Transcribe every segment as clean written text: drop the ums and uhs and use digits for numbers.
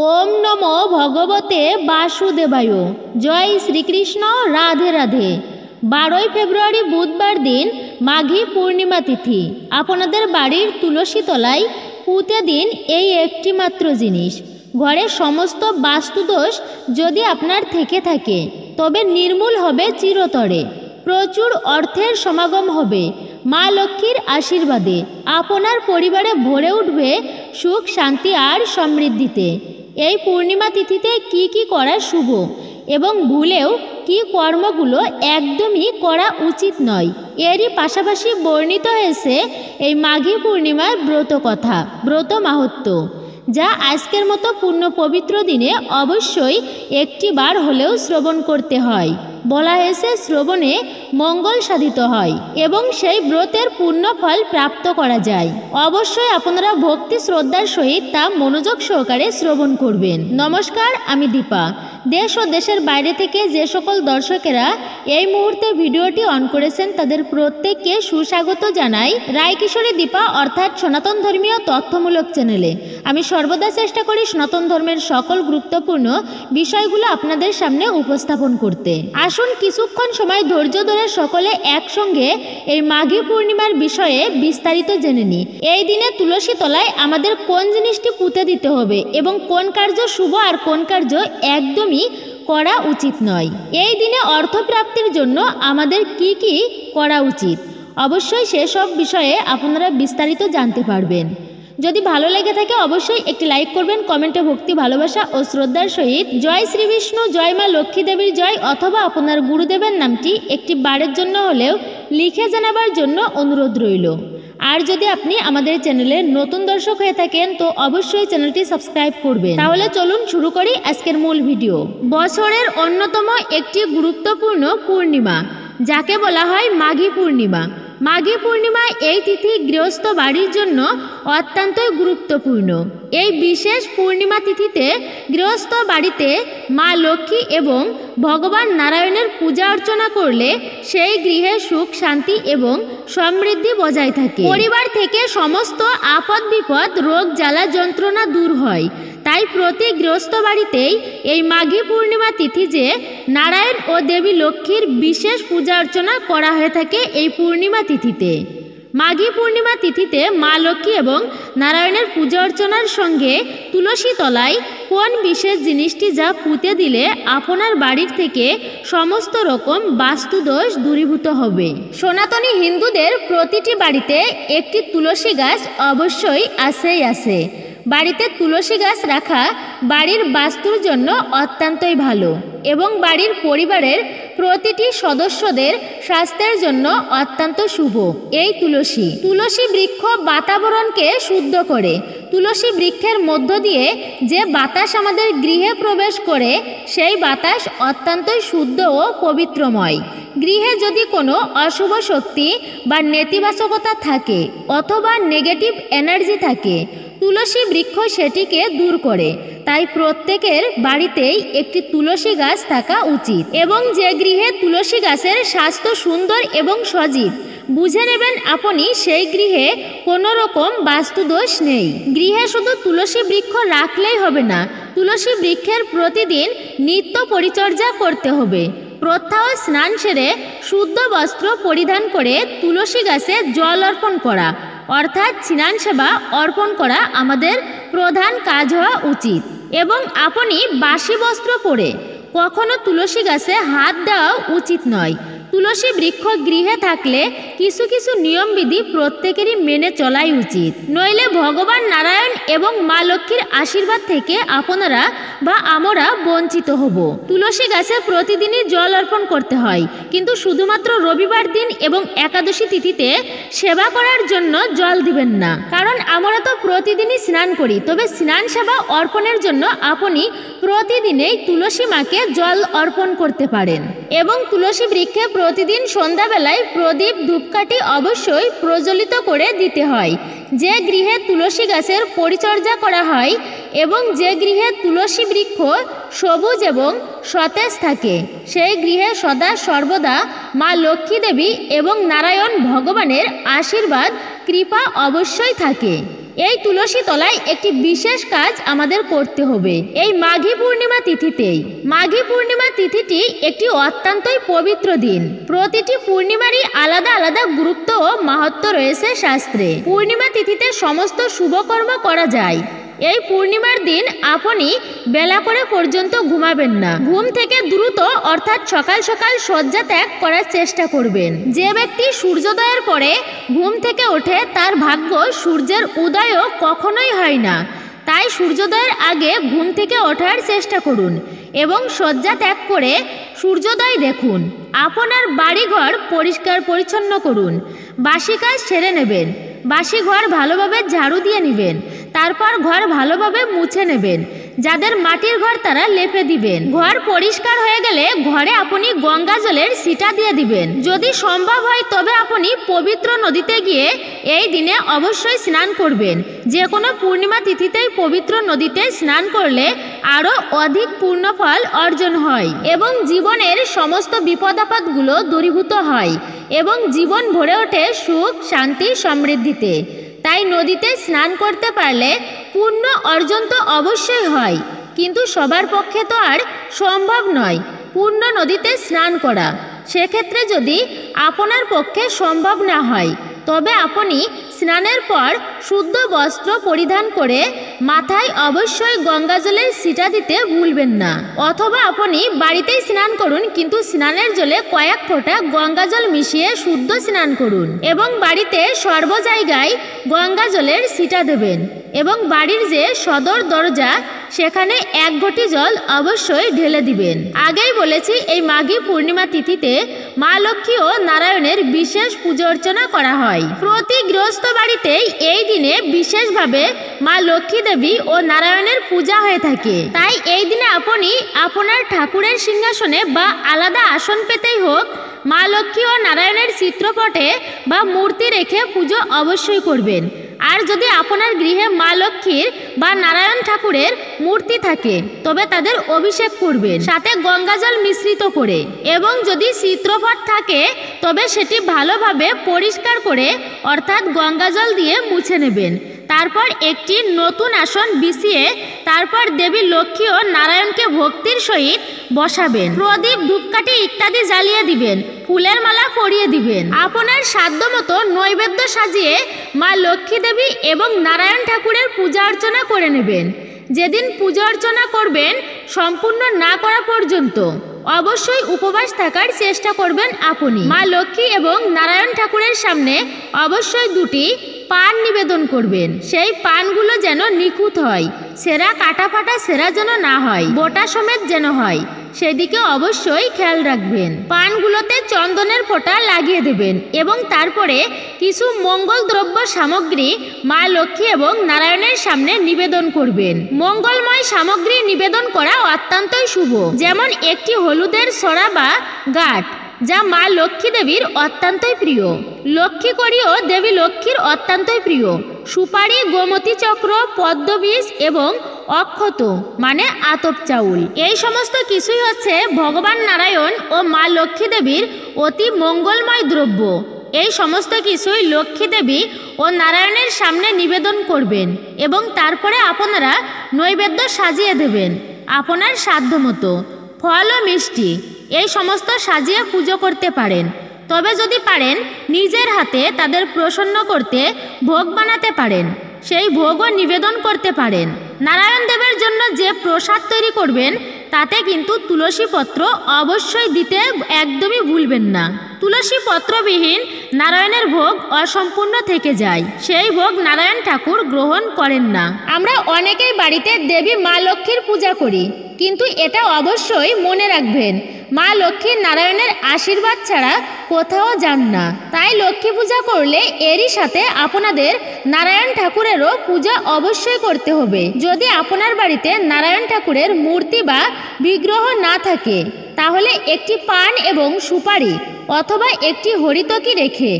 ওম নমো ভগবতে বাসুদেবায়। জয় শ্রীকৃষ্ণ। রাধে রাধে। 12ই ফেব্রুয়ারি বুধবার দিন মাঘী পূর্ণিমা তিথি। আপনাদের বাড়ির তুলসী তলায় পুঁতে দিন এই একটি মাত্র জিনিস। ঘরের সমস্ত বাস্তুদোষ যদি আপনার থেকে থাকে তবে নির্মূল হবে চিরতরে। প্রচুর অর্থের সমাগম হবে। মা লক্ষ্মীর আশীর্বাদে আপনার পরিবারে ভরে উঠবে সুখ, শান্তি আর সমৃদ্ধিতে। এই পূর্ণিমা তিথিতে কি কি করা শুভ এবং ভুলেও কি কর্মগুলো একদমই করা উচিত নয়, এরই পাশাপাশি বর্ণিত হয়েছে এই মাঘী পূর্ণিমার ব্রত কথা, ব্রত মাহাত্ম্য, যা আজকের মতো পূর্ণ পবিত্র দিনে অবশ্যই একটি বার হলেও শ্রবণ করতে হয়। বলা হয়েছে শ্রবণে মঙ্গল সাধিত হয় এবং সেই ব্রতের পূর্ণ ফল প্রাপ্ত করা যায়। অবশ্যই আপনারা ভক্তি শ্রদ্ধার সহিত তা মনোযোগ সহকারে শ্রবণ করবেন। নমস্কার, আমি দীপা। দেশ ও দেশের বাইরে থেকে যে সকল দর্শকেরা এই মুহূর্তে ভিডিওটি অন করেছেন তাদের প্রত্যেককে সুস্বাগত জানাই রায়কিশোরী দীপা অর্থাৎ সনাতন ধর্মীয় তথ্যমূলক চ্যানেলে। আমি সর্বদা চেষ্টা করি সনাতন ধর্মের সকল গুরুত্বপূর্ণ বিষয়গুলো আপনাদের সামনে উপস্থাপন করতে। আসুন কিছুক্ষণ সময় ধৈর্য ধরে সকলে একসঙ্গে এই মাঘী পূর্ণিমার বিষয়ে বিস্তারিত জেনে নিই। এই দিনে তুলসী তলায় আমাদের কোন জিনিসটি পুঁতে দিতে হবে এবং কোন কার্য শুভ আর কোন কার্য একদমই করা উচিত নয়। এই দিনে অর্থপ্রাপ্তির জন্য আমাদের কি কি করা উচিত, অবশ্যই সেসব বিষয়ে আপনারা বিস্তারিত জানতে পারবেন। যদি ভালো লেগে থাকে অবশ্যই একটি লাইক করবেন, কমেন্টে ভক্তি, ভালোবাসা ও শ্রদ্ধার সহিত জয় শ্রী বিষ্ণু, জয় মা লক্ষ্মী দেবীর জয় অথবা আপনার গুরুদেবের নামটি একটি বারের জন্য হলেও লিখে জানাবার জন্য অনুরোধ রইল। আর যদি আপনি আমাদের চ্যানেলের নতুন দর্শক হয়ে থাকেন তো অবশ্যই চ্যানেলটি সাবস্ক্রাইব করবেন। তাহলে চলুন শুরু করি আজকের মূল ভিডিও। বছরের অন্যতম একটি গুরুত্বপূর্ণ পূর্ণিমা যাকে বলা হয় মাঘী পূর্ণিমা। মাঘী পূর্ণিমা এই তিথি গৃহস্থ বাড়ির জন্য অত্যন্তই গুরুত্বপূর্ণ। এই বিশেষ পূর্ণিমা তিথিতে গৃহস্থ বাড়িতে মা লক্ষ্মী এবং ভগবান নারায়ণের পূজা অর্চনা করলে সেই গৃহে সুখ, শান্তি এবং সমৃদ্ধি বজায় থাকে। পরিবার থেকে সমস্ত আপদ বিপদ, রোগ জ্বালা যন্ত্রণা দূর হয়। তাই প্রতি গৃহস্থ বাড়িতেই এই মাঘী পূর্ণিমা তিথি যে নারায়ণ ও দেবী লক্ষ্মীর বিশেষ পূজা অর্চনা করা হয়ে থাকে এই পূর্ণিমা তিথিতে। মাঘী পূর্ণিমা তিথিতে মা লক্ষ্মী এবং নারায়ণের পূজা অর্চনার সঙ্গে তুলসী তলায় কোন বিশেষ জিনিসটি যা পুঁতে দিলে আপনার বাড়ির থেকে সমস্ত রকম বাস্তুদোষ দূরীভূত হবে। সনাতনী হিন্দুদের প্রতিটি বাড়িতে একটি তুলসী গাছ অবশ্যই আছে। বাড়িতে তুলসী গাছ রাখা বাড়ির বাস্তুর জন্য অত্যন্তই ভালো এবং বাড়ির পরিবারের প্রতিটি সদস্যদের স্বাস্থ্যের জন্য অত্যন্ত শুভ। এই তুলসী বৃক্ষ বাতাবরণকে শুদ্ধ করে। তুলসী বৃক্ষের মধ্য দিয়ে যে বাতাস আমাদের গৃহে প্রবেশ করে সেই বাতাস অত্যন্তই শুদ্ধ ও পবিত্রময়। গৃহে যদি কোনো অশুভ শক্তি বা নেতিবাচকতা থাকে অথবা নেগেটিভ এনার্জি থাকে তুলসী বৃক্ষ সেটিকে দূর করে। তাই প্রত্যেকের বাড়িতেই একটি তুলসী গাছ থাকা উচিত এবং যে গৃহে তুলসী গাছের স্বাস্থ্য সুন্দর এবং সজীব বুঝে নেবেন আপনি সেই গৃহে কোনো রকম বাস্তুদোষ নেই। গৃহে শুধু তুলসী বৃক্ষ রাখলেই হবে না, তুলসী বৃক্ষের প্রতিদিন নিত্য পরিচর্যা করতে হবে। প্রত্যহ স্নান সেরে শুদ্ধ বস্ত্র পরিধান করে তুলসী গাছে জল অর্পণ করা অর্থাৎ স্নান সেবা অর্পণ করা আমাদের প্রধান কাজ হওয়া উচিত। এবং আপনি বাসি বস্ত্র পরে কখনো তুলসী গাছে হাত দেওয়া উচিত নয়। তুলসী বৃক্ষ গৃহে থাকলে কিছু কিছু নিয়মবিধি প্রত্যেকেরই মেনে চলাই উচিত, নইলে ভগবান নারায়ণ এবং মা লক্ষ্মীর আশীর্বাদ থেকে আপনারা বা আমরা বঞ্চিত হব। তুলসী গাছে প্রতিদিনই জল অর্পণ করতে হয়, কিন্তু শুধুমাত্র রবিবার দিন এবং একাদশী তিথিতে সেবা করার জন্য জল দিবেন না, কারণ আমরা তো প্রতিদিনই স্নান করি। তবে স্নান সেবা অর্পণের জন্য আপনি প্রতিদিনেই তুলসী মাকে জল অর্পণ করতে পারেন। এবং তুলসী বৃক্ষে প্রতিদিন সন্ধ্যাবেলায় প্রদীপ, ধূপকাঠি অবশ্যই প্রজ্বলিত করে দিতে হয়। যে গৃহে তুলসী গাছের পরিচর্যা করা হয় এবং যে গৃহে তুলসী বৃক্ষ সবুজ এবং সতেজ থাকে সেই গৃহে সদা সর্বদা মা লক্ষ্মী দেবী এবং নারায়ণ ভগবানের আশীর্বাদ, কৃপা অবশ্যই থাকে। এই তুলসী তলায় একটি বিশেষ কাজ আমাদের করতে হবে এই মাঘী পূর্ণিমা তিথিতেই। মাঘী পূর্ণিমা তিথিটি একটি অত্যন্তই পবিত্র দিন। প্রতিটি পূর্ণিমারই আলাদা আলাদা গুরুত্ব ও মাহাত্ম্য রয়েছে শাস্ত্রে। পূর্ণিমা তিথিতে সমস্ত শুভকর্ম করা যায়। এই পূর্ণিমার দিন আপনি বেলা করে পর্যন্ত ঘুমাবেন না। ঘুম থেকে দ্রুত অর্থাৎ সকাল সকাল শয্যা ত্যাগ করার চেষ্টা করবেন। যে ব্যক্তি সূর্যোদয়ের পরে ঘুম থেকে ওঠে তার ভাগ্য সূর্যের উদয়ও কখনোই হয় না। তাই সূর্যোদয়ের আগে ঘুম থেকে ওঠার চেষ্টা করুন এবং শয্যা ত্যাগ করে সূর্যোদয় দেখুন। আপনার বাড়িঘর পরিষ্কার পরিচ্ছন্ন করুন। বাসি কাজ সেরে নেবেন। বাসি ঘর ভালোভাবে ঝাড়ু দিয়ে নেবেন। তারপর ঘর ভালোভাবে মুছে নেবেন। যাদের মাটির ঘর তারা লেপে দিবেন। ঘর পরিষ্কার হয়ে গেলে ঘরে আপনি গঙ্গা জলের ছিটা দিয়ে দিবেন। যদি সম্ভব হয় তবে আপনি পবিত্র নদীতে গিয়ে এই দিনে অবশ্যই স্নান করবেন। যে কোনো পূর্ণিমা তিথিতেই পবিত্র নদীতে স্নান করলে আরও অধিক পূর্ণফল অর্জন হয় এবং জীবনের সমস্ত বিপদ আপদগুলো দূরীভূত হয় এবং জীবন ভরে ওঠে সুখ শান্তি সমৃদ্ধিতে। তাই নদীতে স্নান করতে পারলে পুণ্য অর্জন তো অবশ্যই হয়, কিন্তু সবার পক্ষে তো আর সম্ভব নয় পূর্ণ নদীতে স্নান করা। সেক্ষেত্রে যদি আপনার পক্ষে সম্ভব না হয় তবে আপনি স্নানের পর শুদ্ধ বস্ত্র পরিধান করে মাথায় অবশ্যই গঙ্গা জলের ছিটা দিতে ভুলবেন না। অথবা আপনি বাড়িতেই স্নান করুন, কিন্তু স্নানের জলে কয়েক ফোঁটা গঙ্গা জল মিশিয়ে শুদ্ধ স্নান করুন এবং বাড়িতে সর্ব জায়গায় গঙ্গা জলের ছিটা দেবেন এবং বাড়ির যে সদর দরজা সেখানে এক ঘটি জল অবশ্যই ঢেলে দিবেন। আগেই বলেছি এই মাঘী পূর্ণিমা তিথিতে মা লক্ষ্মী ও নারায়ণের বিশেষ পূজা অর্চনা করা হয়। প্রতি গৃহস্থ বাড়িতেই এই দিনে বিশেষভাবে মা লক্ষ্মী দেবী ও নারায়ণের পূজা হয়ে থাকে। তাই এই দিনে আপনি আপনার ঠাকুরের সিংহাসনে বা আলাদা আসন পেতেই হোক মা লক্ষ্মী ও নারায়ণের চিত্রপটে বা মূর্তি রেখে পুজো অবশ্যই করবেন। আর যদি আপনার গৃহে মা লক্ষ্মীর বা নারায়ণ ঠাকুরের মূর্তি থাকে তবে তাদের অভিষেক করবেন সাথে গঙ্গা জল মিশ্রিত করে, এবং যদি চিত্রপট থাকে তবে সেটি ভালোভাবে পরিষ্কার করে অর্থাৎ গঙ্গা জল দিয়ে মুছে নেবেন। তারপর একটি নতুন আসন বিছিয়ে তারপর দেবী লক্ষ্মী ও নারায়ণকে ভক্তির সহিত বসাবেন। প্রদীপ ধূপকাঠি ইত্যাদি জ্বালিয়ে দিবেন। ফুলের মালা পরিয়ে দিবেন। আপনার সাধ্য মতো নৈবেদ্য সাজিয়ে মা লক্ষ্মী দেবী এবং নারায়ণ ঠাকুরের পূজা অর্চনা করে নেবেন। যেদিন পূজা অর্চনা করবেন সম্পূর্ণ না করা পর্যন্ত অবশ্যই উপবাস থাকার চেষ্টা করবেন। আপনি মা লক্ষ্মী এবং নারায়ণ ঠাকুরের সামনে অবশ্যই দুটি পান নিবেদন করবেন। সেই পানগুলো যেন নিখুঁত হয়, সেরা কাটা ফাটা সেরা যেন না হয়, বোটা সমেত যেন হয়, সেদিকে অবশ্যই খেয়াল রাখবেন। পানগুলোতে চন্দনের ফোঁটা লাগিয়ে দেবেন এবং তারপরে কিছু মঙ্গল দ্রব্য সামগ্রী মা লক্ষ্মী এবং নারায়ণের সামনে নিবেদন করবেন। মঙ্গলময় সামগ্রী নিবেদন করা অত্যন্তই শুভ, যেমন একটি হলুদের ছড়া বা গাঁট যা মা লক্ষ্মী দেবীর অত্যন্তই প্রিয়। লক্ষ্মী কড়িও দেবী লক্ষ্মীর অত্যন্তই প্রিয়। সুপারি, গোমতী চক্র, পদ্মবীজ এবং অক্ষত মানে আতপ চাউল, এই সমস্ত কিছুই হচ্ছে ভগবান নারায়ণ ও মা লক্ষ্মী দেবীর অতি মঙ্গলময় দ্রব্য। এই সমস্ত কিছুই লক্ষ্মী দেবী ও নারায়ণের সামনে নিবেদন করবেন এবং তারপরে আপনারা নৈবেদ্য সাজিয়ে দেবেন আপনার সাধ্যমতো। ফল ও মিষ্টি এই সমস্ত সাজিয়ে পুজো করতে পারেন। তবে যদি পারেন নিজের হাতে তাদের প্রসন্ন করতে ভোগ বানাতে পারেন, সেই ভোগও নিবেদন করতে পারেন। নারায়ণ দেবের জন্য যে প্রসাদ তৈরি করবেন তাতে কিন্তু তুলসী পত্র অবশ্যই দিতে একদমই ভুলবেন না। তুলসী পত্রবিহীন নারায়ণের ভোগ অসম্পূর্ণ থেকে যায়, সেই ভোগ নারায়ণ ঠাকুর গ্রহণ করেন না। আমরা অনেকেই বাড়িতে দেবী মা লক্ষ্মীর পূজা করি, কিন্তু এটা অবশ্যই মনে রাখবেন মা লক্ষ্মী নারায়ণের আশীর্বাদ ছাড়া কোথাও যান না। তাই লক্ষ্মী পূজা করলে এরই সাথে আপনাদের নারায়ণ ঠাকুরেরও পূজা অবশ্যই করতে হবে। যদি আপনার বাড়িতে নারায়ণ ঠাকুরের মূর্তি বা বিগ্রহ না থাকে তাহলে একটি পান এবং সুপারি অথবা একটি হরিতকি রেখে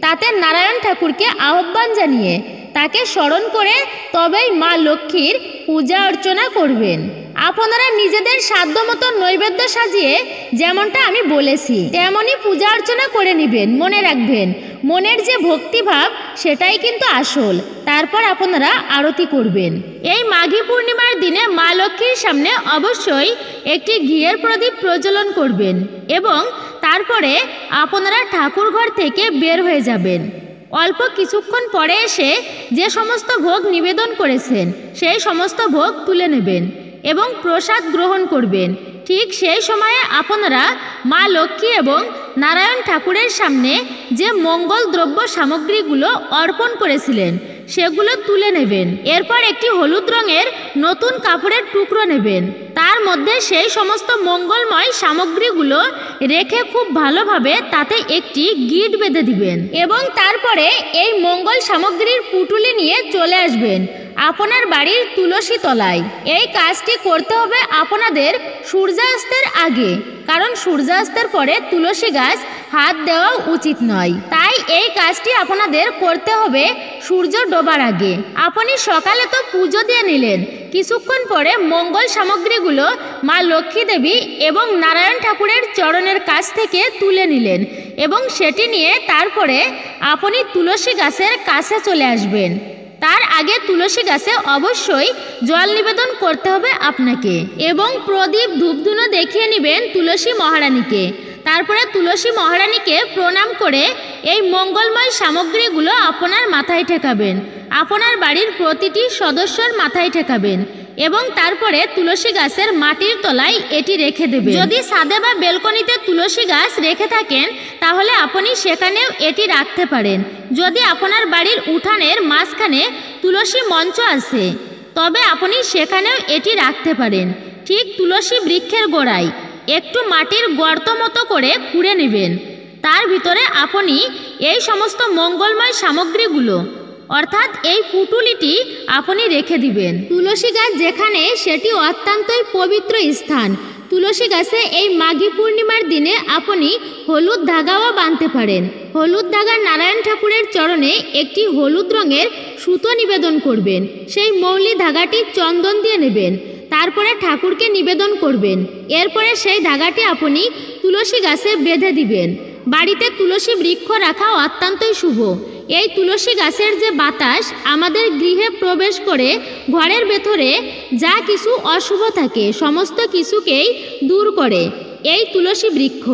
তাতে নারায়ণ ঠাকুরকে আহ্বান জানিয়ে তাকে স্মরণ করে তবেই মা লক্ষ্মীর পূজা অর্চনা করবেন। আপনারা নিজেদের সাধ্যমতো নৈবেদ্য সাজিয়ে যেমনটা আমি বলেছি তেমনই পূজা অর্চনা করে নেবেন। মনে রাখবেন, মনের যে ভক্তিভাব সেটাই কিন্তু আসল। তারপর আপনারা আরতি করবেন। এই মাঘী পূর্ণিমার দিনে মা লক্ষ্মীর সামনে অবশ্যই একটি ঘিয়ের প্রদীপ প্রজ্বলন করবেন এবং তারপরে আপনারা ঠাকুর ঘর থেকে বের হয়ে যাবেন। অল্প কিছুক্ষণ পরে এসে যে সমস্ত ভোগ নিবেদন করেছেন সেই সমস্ত ভোগ তুলে নেবেন এবং প্রসাদ গ্রহণ করবেন। ঠিক সেই সময়ে আপনারা মা লক্ষ্মী এবং নারায়ণ ঠাকুরের সামনে যে মঙ্গল দ্রব্য সামগ্রীগুলো অর্পণ করেছিলেন সেগুলো তুলে নেবেন। এরপর একটি হলুদ রঙের নতুন কাপড়ের টুকরো নেবেন, তার মধ্যে সেই সমস্ত মঙ্গলময় সামগ্রীগুলো রেখে খুব ভালোভাবে তাতে একটি গিঁট বেঁধে দিবেন এবং তারপরে এই মঙ্গল সামগ্রীর পুটুলি নিয়ে চলে আসবেন আপনার বাড়ির তুলসী তলায়। এই কাজটি করতে হবে আপনাদের সূর্যাস্তের আগে, কারণ সূর্যাস্তের পরে তুলসী গাছ হাত দেওয়া উচিত নয়। তাই এই কাজটি আপনাদের করতে হবে সূর্য ডোবার আগে। আপনি সকালে তো পুজো দিয়ে নিলেন, কিছুক্ষণ পরে মঙ্গল সামগ্রীগুলো মা লক্ষ্মী দেবী এবং নারায়ণ ঠাকুরের চরণের কাছ থেকে তুলে নিলেন এবং সেটি নিয়ে তারপরে আপনি তুলসী গাছের কাছে চলে আসবেন। তার আগে তুলসী গাছে অবশ্যই জল নিবেদন করতে হবে আপনাকে এবং প্রদীপ ধূপধুনো দেখিয়ে নেবেন তুলসী মহারানীকে। তারপরে তুলসী মহারানীকে প্রণাম করে এই মঙ্গলময় সামগ্রীগুলো আপনার মাথায় ঠেকাবেন, আপনার বাড়ির প্রতিটি সদস্যর মাথায় ঠেকাবেন এবং তারপরে তুলসী গাছের মাটির তলায় এটি রেখে দেবেন। যদি ছাদে বা বেলকনিতে তুলসী গাছ রেখে থাকেন তাহলে আপনি সেখানেও এটি রাখতে পারেন। যদি আপনার বাড়ির উঠানের মাঝখানে তুলসী মঞ্চ আছে তবে আপনি সেখানেও এটি রাখতে পারেন। ঠিক তুলসী বৃক্ষের গোড়ায় একটু মাটির গর্ত মতো করে খুঁড়ে নেবেন, তার ভিতরে আপনি এই সমস্ত মঙ্গলময় সামগ্রীগুলো অর্থাৎ এই পুটুলিটি আপনি রেখে দিবেন। তুলসী গাছ যেখানে সেটি অত্যন্তই পবিত্র স্থান। তুলসী গাছে এই মাঘী পূর্ণিমার দিনে আপনি হলুদ ধাগাও বাঁধতে পারেন। হলুদ ধাগা নারায়ণ ঠাকুরের চরণে একটি হলুদ রঙের সুতো নিবেদন করবেন, সেই মৌলি ধাগাটি চন্দন দিয়ে নেবেন, তারপরে ঠাকুরকে নিবেদন করবেন। এরপরে সেই ধাগাটি আপনি তুলসী গাছে বেঁধে দিবেন। বাড়িতে তুলসী বৃক্ষ রাখা অত্যন্তই শুভ। এই তুলসী গাছের যে বাতাস আমাদের গৃহে প্রবেশ করে ঘরের ভেতরে যা কিছু অশুভ থাকে সমস্ত কিছুকেই দূর করে এই তুলসী বৃক্ষ।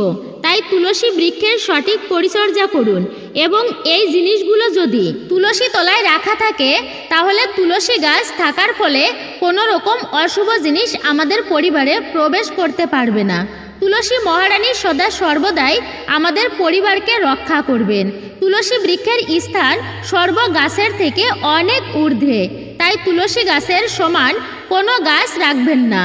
তাই তুলসী বৃক্ষের সঠিক পরিচর্যা করুন এবং এই জিনিসগুলো যদি তুলসী তলায় রাখা থাকে তাহলে তুলসী গাছ থাকার ফলে কোনো রকম অশুভ জিনিস আমাদের পরিবারে প্রবেশ করতে পারবে না। তুলসী মহারানী সদা সর্বদাই আমাদের পরিবারকে রক্ষা করবেন। তুলসী বৃক্ষের স্থান সর্ব গাছের থেকে অনেক ঊর্ধ্বে, তাই তুলসী গাছের সমান কোনো গাছ রাখবেন না।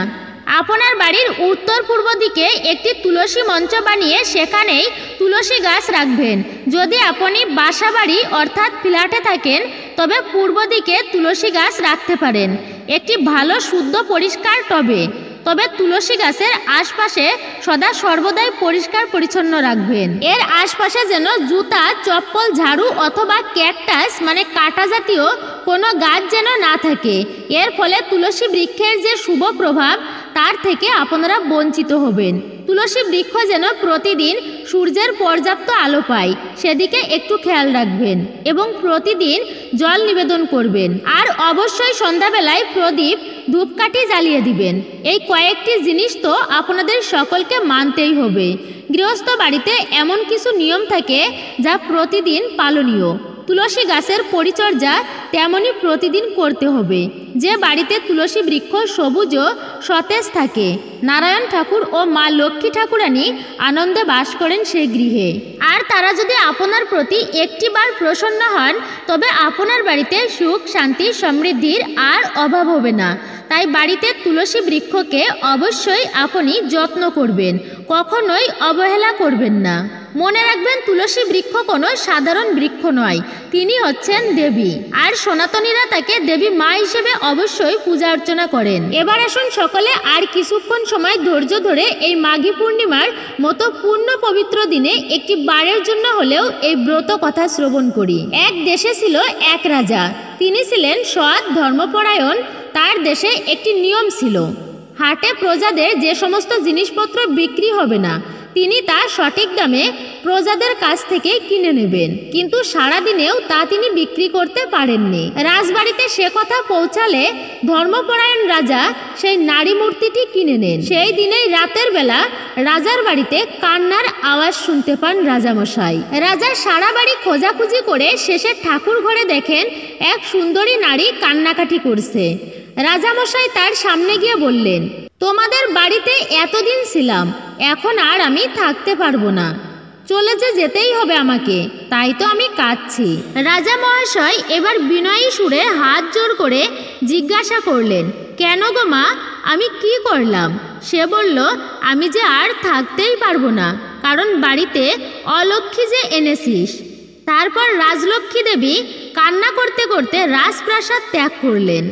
আপনার বাড়ির উত্তর পূর্ব দিকে একটি তুলসী মঞ্চ বানিয়ে সেখানেই তুলসী গাছ রাখবেন। যদি আপনি বাসা বাড়ি অর্থাৎ ফ্ল্যাটে থাকেন তবে পূর্ব দিকে তুলসী গাছ রাখতে পারেন একটি ভালো শুদ্ধ পরিষ্কার টবে। তবে তুলসী গাছের আশপাশে সদা সর্বদাই পরিষ্কার পরিচ্ছন্ন রাখবেন। এর আশপাশে যেন জুতা, চপ্পল, ঝাড়ু অথবা ক্যাকটাস মানে কাঁটা জাতীয় কোনো গাছ যেন না থাকে। এর ফলে তুলসী বৃক্ষের যে শুভ প্রভাব তার থেকে আপনারা বঞ্চিত হবেন। তুলসী বৃক্ষ যেন প্রতিদিন সূর্যের পর্যাপ্ত আলো পায় সেদিকে একটু খেয়াল রাখবেন এবং প্রতিদিন জল নিবেদন করবেন। আর অবশ্যই সন্ধ্যাবেলায় প্রদীপ ধূপকাঠি জ্বালিয়ে দিবেন। এই কয়েকটি জিনিস তো আপনাদের সকলকে মানতেই হবে। গৃহস্থ বাড়িতে এমন কিছু নিয়ম থাকে যা প্রতিদিন পালনীয়। তুলসী গাছের পরিচর্যা তেমনই প্রতিদিন করতে হবে। যে বাড়িতে তুলসী বৃক্ষ সবুজ ও সতেজ থাকে নারায়ণ ঠাকুর ও মা লক্ষ্মী ঠাকুরানী আনন্দে বাস করেন সেই গৃহে। আর তারা যদি আপনার প্রতি একটিবার প্রসন্ন হন তবে আপনার বাড়িতে সুখ, শান্তি, সমৃদ্ধির আর অভাব হবে না। তাই বাড়িতে তুলসী বৃক্ষকে অবশ্যই আপনি যত্ন করবেন, কখনোই অবহেলা করবেন না। মনে রাখবেন, তুলসী বৃক্ষ কোনো সাধারণ বৃক্ষ নয়, তিনি হচ্ছেন দেবী। আর সনাতনীরা তাকে দেবী মা হিসেবে অবশ্যই পূজা অর্চনা করেন। এবার আসুন সকলে আর কিছুক্ষণ সময় ধৈর্য ধরে এই মাঘী পূর্ণিমার মতো পূর্ণ পবিত্র দিনে একটি বারের জন্য হলেও এই ব্রত কথা শ্রবণ করি। এক দেশে ছিল এক রাজা, তিনি ছিলেন সৎ, ধর্মপরায়ণ। তার দেশে একটি নিয়ম ছিল, হাটে প্রজাদের যে সমস্ত জিনিসপত্র বিক্রি হবে না তিনি তা সঠিক দামে প্রজাদের কাছ থেকে কিনে নেবেন। কিন্তু সারাদিনেও তা তিনি বিক্রি করতে পারেননি। রাজবাড়িতে সে কথা পৌঁছালে ধর্মপরায়ণ রাজা সেই নারী মূর্তিটি কিনে নেন। সেই দিনেই রাতের বেলা রাজার বাড়িতে কান্নার আওয়াজ শুনতে পান রাজামশাই। রাজা সারা বাড়ি খোঁজাখুঁজি করে শেষে ঠাকুর ঘরে দেখেন এক সুন্দরী নারী কান্নাকাটি করছে। রাজামশাই তার সামনে গিয়ে বললেন, তোমাদের বাড়িতে এতদিন ছিলাম, এখন আর আমি থাকতে পারবো না, চলে যেতেই হবে আমাকে, তাই তো আমি কাঁদছি। রাজা মহাশয় এবার বিনয়ী সুরে হাত জোর করে জিজ্ঞাসা করলেন, কেন গো মা, আমি কি করলাম? সে বলল, আমি যে আর থাকতেই পারবো না, কারণ বাড়িতে অলক্ষ্মী যে এনেছিস। তারপর রাজলক্ষ্মী দেবী কান্না করতে করতে রাজপ্রাসাদ ত্যাগ করলেন।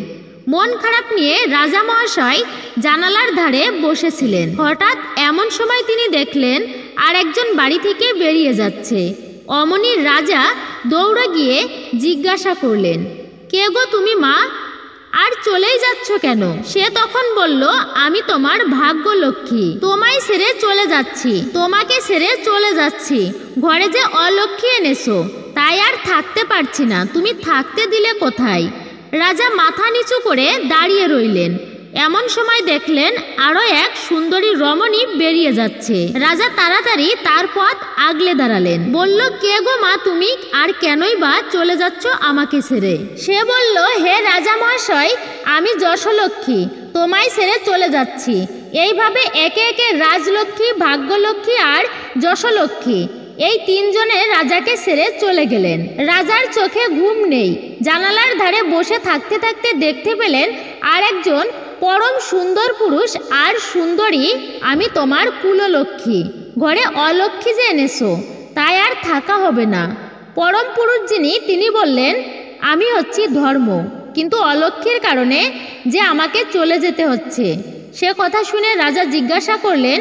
মন খারাপ নিয়ে রাজা মহাশয় জানালার ধারে বসেছিলেন। হঠাৎ এমন সময় তিনি দেখলেন আর একজন বাড়ি থেকে বেরিয়ে যাচ্ছে। অমনি রাজা দৌড়ে গিয়ে জিজ্ঞাসা করলেন, কে গো তুমি মা, আর চলেই যাচ্ছ কেন? সে তখন বলল, আমি তোমার ভাগ্যলক্ষ্মী, তোমায় ছেড়ে চলে যাচ্ছি, তোমাকে ছেড়ে চলে যাচ্ছি। ঘরে যে অলক্ষ্মী এনেছো তাই আর থাকতে পারছি না, তুমি থাকতে দিলে কোথায়? রাজা মাথা নিচু করে দাঁড়িয়ে রইলেন। এমন সময় দেখলেন আরো এক সুন্দরী রমণী বেরিয়ে যাচ্ছে। রাজা তাড়াতাড়ি তার পথ আগলে দাঁড়ালেন। বলল, কে গো মা তুমি, আর কেনই বা চলে যাচ্ছ আমাকে ছেড়ে? সে বলল, হে রাজা মহাশয়, আমি যশোলক্ষ্মী, তোমায় ছেড়ে চলে যাচ্ছি। এইভাবে একে একে রাজলক্ষ্মী, ভাগ্যলক্ষ্মী আর যশোলক্ষ্মী এই তিনজনে রাজাকে ছেড়ে চলে গেলেন। রাজার চোখে ঘুম নেই। জানালার ধারে বসে থাকতে থাকতে দেখতে পেলেন আর একজন পরম সুন্দর পুরুষ আর সুন্দরী, আমি তোমার কুললক্ষ্মী, ঘরে অলক্ষ্মী যে এনেছো তাই আর থাকা হবে না। পরম পুরুষ যিনি তিনি বললেন, আমি হচ্ছি ধর্ম, কিন্তু অলক্ষ্মীর কারণে যে আমাকে চলে যেতে হচ্ছে। সে কথা শুনে রাজা জিজ্ঞাসা করলেন,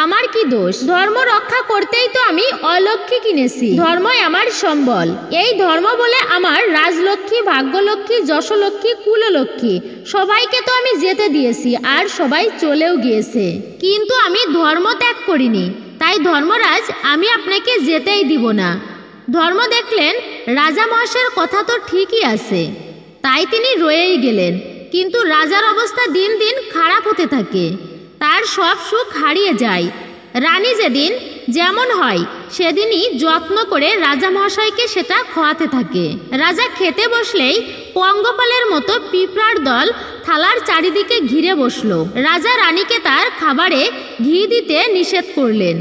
আমার কি দোষ? ধর্ম রক্ষা করতেই তো আমি অলক্ষ্মী কিনেছি, ধর্মই আমার সম্বল। এই ধর্ম বলে আমার রাজলক্ষ্মী, ভাগ্যলক্ষ্মী, যশোলক্ষ্মী, কুললক্ষ্মী সবাইকে তো আমি যেতে দিয়েছি আর সবাই চলেও গিয়েছে, কিন্তু আমি ধর্ম ত্যাগ করিনি। তাই ধর্মরাজ, আমি আপনাকে যেতেই দিব না। ধর্ম দেখলেন রাজা মহাশয়ের কথা তো ঠিকই আছে, তাই তিনি রয়েই গেলেন। কিন্তু রাজার অবস্থা দিন দিন খারাপ হতে থাকে, তার সব সুখ হারিয়ে যায়। রানী যেদিন যেমন হয় সেদিনই যত্ন করে রাজা মহাশয়কে সেটা খাওয়াতে থাকে। রাজা খেতে বসলেই পঙ্গপালের মতো পিঁপড়ার দল থালার চারিদিকে ঘিরে বসলো। রাজা রানীকে তার খাবারে ঘি দিতে নিষেধ করলেন।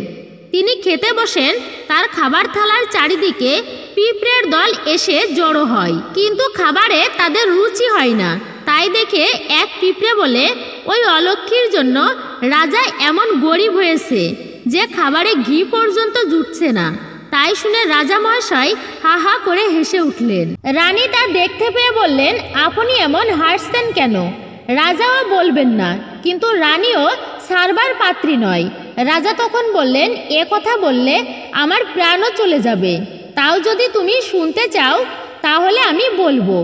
তিনি খেতে বসেন, তার খাবার থালার চারিদিকে পিঁপড়ের দল এসে জড়ো হয়, কিন্তু খাবারে তাদের রুচি হয় না। তাই দেখে এক পিঁপড়ে বলে, ওই অলক্ষ্মীর জন্য রাজা এমন গরিব হয়েছে যে খাবারে ঘি পর্যন্ত জুটছে না। তাই শুনে রাজা মহাশয় হা হা করে হেসে উঠলেন। রানী তা দেখতে পেয়ে বললেন, আপনি এমন হাসছেন কেন? রাজাও বলবেন না, কিন্তু রানীও ছাড়বার পাত্রী নয়। রাজা তখন বললেন, এ কথা বললে আমার প্রাণও চলে যাবে, তাও যদি তুমি শুনতে চাও তাহলে আমি বলবো।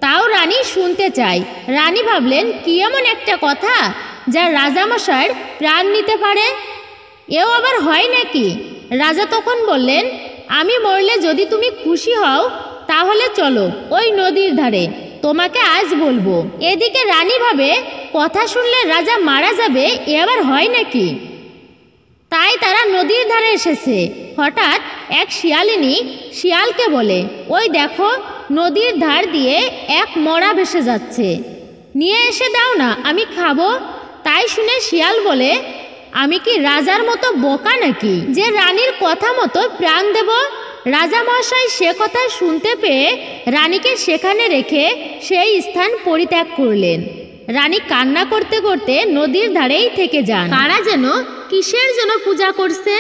তাও রানী শুনতে চায়। রানী ভাবলেন, কি এমন একটা কথা যা রাজামশাইয়ের প্রাণ নিতে পারে? এও আবার হয় নাকি? রাজা তখন বললেন, আমি মরলে যদি তুমি খুশি হও তাহলে চলো ওই নদীর ধারে, তোমাকে আজ বলবো। এদিকে রানী ভাবে, কথা শুনলে রাজা মারা যাবে, এ আবার হয় নাকি? তাই তারা নদীর ধারে এসেছে। হঠাৎ এক শিয়ালিনী শিয়ালকে বলে, ওই দেখো নদীর ধার দিয়ে এক মরা ভেসে যাচ্ছে, নিয়ে এসে দাও না, আমি খাবো। তাই শুনে শিয়াল বলে, আমি কি রাজার মতো বোকা নাকি যে রানীর কথা মতো প্রাণ দেব? রাজা মহাশয় সে কথা শুনতে পেয়ে রানীকে সেখানে রেখে সেই স্থান পরিত্যাগ করলেন। রানী কান্না করতে করতে নদীর ধারেই থেকে যান। কারা যেন কিসের জন্য পূজা করছে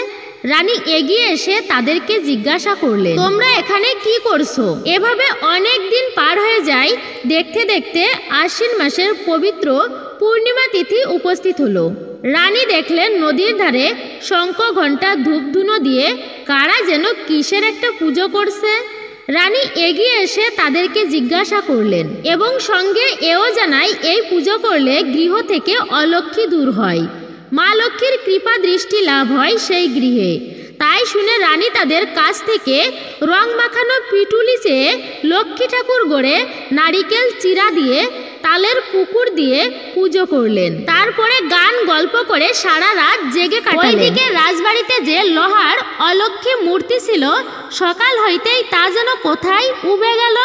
রানী এগিয়ে এসে তাদেরকে জিজ্ঞাসা করলেন, তোমরা এখানে কি করছো? এভাবে অনেক দিন পার হয়ে যায়। দেখতে দেখতে আশ্বিন মাসের পবিত্র পূর্ণিমা তিথি উপস্থিত হলো। রানী দেখলেন নদীর ধারে শঙ্খ ঘণ্টা ধূপধুনো দিয়ে কারা যেন কিসের একটা পুজো করছে। রানী এগিয়ে এসে তাদেরকে জিজ্ঞাসা করলেন এবং সঙ্গে এও জানায় এই পুজো করলে গৃহ থেকে অলক্ষ্মী দূর হয়, মা লক্ষ্মীর কৃপা দৃষ্টি লাভ হয় সেই গৃহে। তাই শুনে রানী তাদের কাছ থেকে রং মাখানো পিটুলি চেয়ে লক্ষ্মী ঠাকুর গড়ে নারিকেল চিরা দিয়ে তালের পুকুর দিয়ে পুজো করলেন। তারপরে গান গল্প করে সারা রাত জেগে কাটালেন। ওইদিকে রাজবাড়িতে যে লোহার অলক্ষ্মী মূর্তি ছিল, সকাল হইতেই তা যেন কোথায় উবে গেল,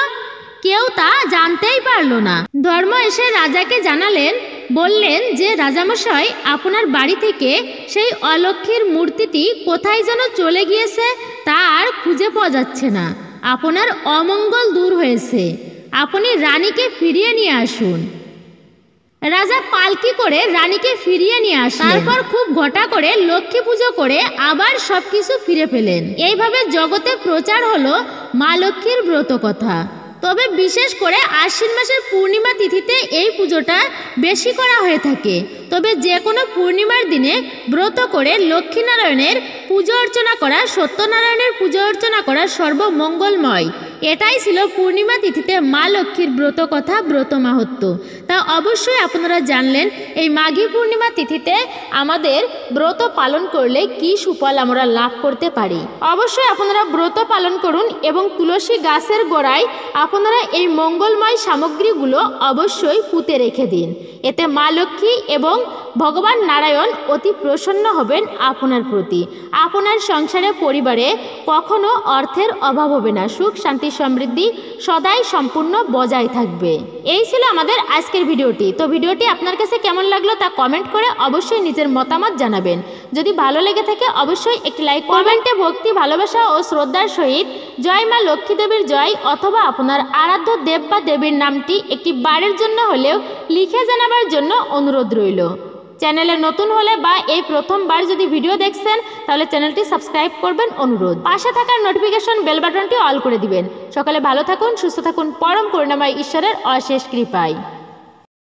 কেউ তা জানতেই পারল না। ধর্ম এসে রাজাকে জানালেন, বললেন যে রাজামশাই, আপনার বাড়ি থেকে সেই অলক্ষ্মীর মূর্তিটি কোথায় যেন চলে গিয়েছে, তা আর খুঁজে পাওয়া যাচ্ছে না। আপনার অমঙ্গল দূর হয়েছে, আপনি রানীকে ফিরিয়ে নিয়ে আসুন। রাজা পালকি করে রানীকে ফিরিয়ে নিয়ে আসলেন। তারপর খুব ঘটা করে লক্ষ্মী পুজো করে আবার সবকিছু ফিরে পেলেন। এইভাবে জগতে প্রচার হলো মা লক্ষ্মীর ব্রত কথা। তবে বিশেষ করে আশ্বিন মাসের পূর্ণিমা তিথিতে এই পুজোটা বেশি করা হয়ে থাকে। তবে যে কোনো পূর্ণিমার দিনে ব্রত করে লক্ষ্মীনারায়ণের পুজো অর্চনা করা, সত্যনারায়ণের পুজো অর্চনা করা সর্বমঙ্গলময়। এটাই ছিল পূর্ণিমা তিথিতে মা লক্ষ্মীর ব্রত কথা, ব্রত মাহাত্ম্য। তা অবশ্যই আপনারা জানলেন এই মাঘী পূর্ণিমা তিথিতে আমাদের ব্রত পালন করলে কি সুফল আমরা লাভ করতে পারি। অবশ্যই আপনারা ব্রত পালন করুন এবং তুলসী গাছের গোড়ায় আপনারা এই মঙ্গলময় সামগ্রীগুলো অবশ্যই পুঁতে রেখে দিন। এতে মা লক্ষ্মী এবং ভগবান নারায়ণ অতি প্রসন্ন হবেন আপনার প্রতি। আপনার সংসারে পরিবারে কখনো অর্থের অভাব হবে না, সুখ শান্তি সমৃদ্ধি সদাই সম্পূর্ণ বজায় থাকবে। এই ছিল আমাদের আজকের ভিডিওটি। তো ভিডিওটি আপনার কাছে কেমন লাগলো তা কমেন্ট করে অবশ্যই নিজের মতামত জানাবেন। যদি ভালো লেগে থাকে অবশ্যই একটি লাইক, কমেন্টে ভক্তি, ভালোবাসা ও শ্রদ্ধার সহিত জয় মা লক্ষ্মী দেবীর জয় অথবা আপনার আরাধ্য দেব বা দেবীর নামটি একটি বারের জন্য হলেও লিখে জানাবার জন্য অনুরোধ রইল। চ্যানেলে নতুন হলে বা এই প্রথমবার যদি ভিডিও দেখছেন তাহলে চ্যানেলটি সাবস্ক্রাইব করবেন অনুরোধ। পাশে থাকার নোটিফিকেশন বেল বাটনটি অল করে দিবেন। সকালে ভালো থাকুন, সুস্থ থাকুন, পরম করুণাময় ঈশ্বরের অশেষ কৃপায়।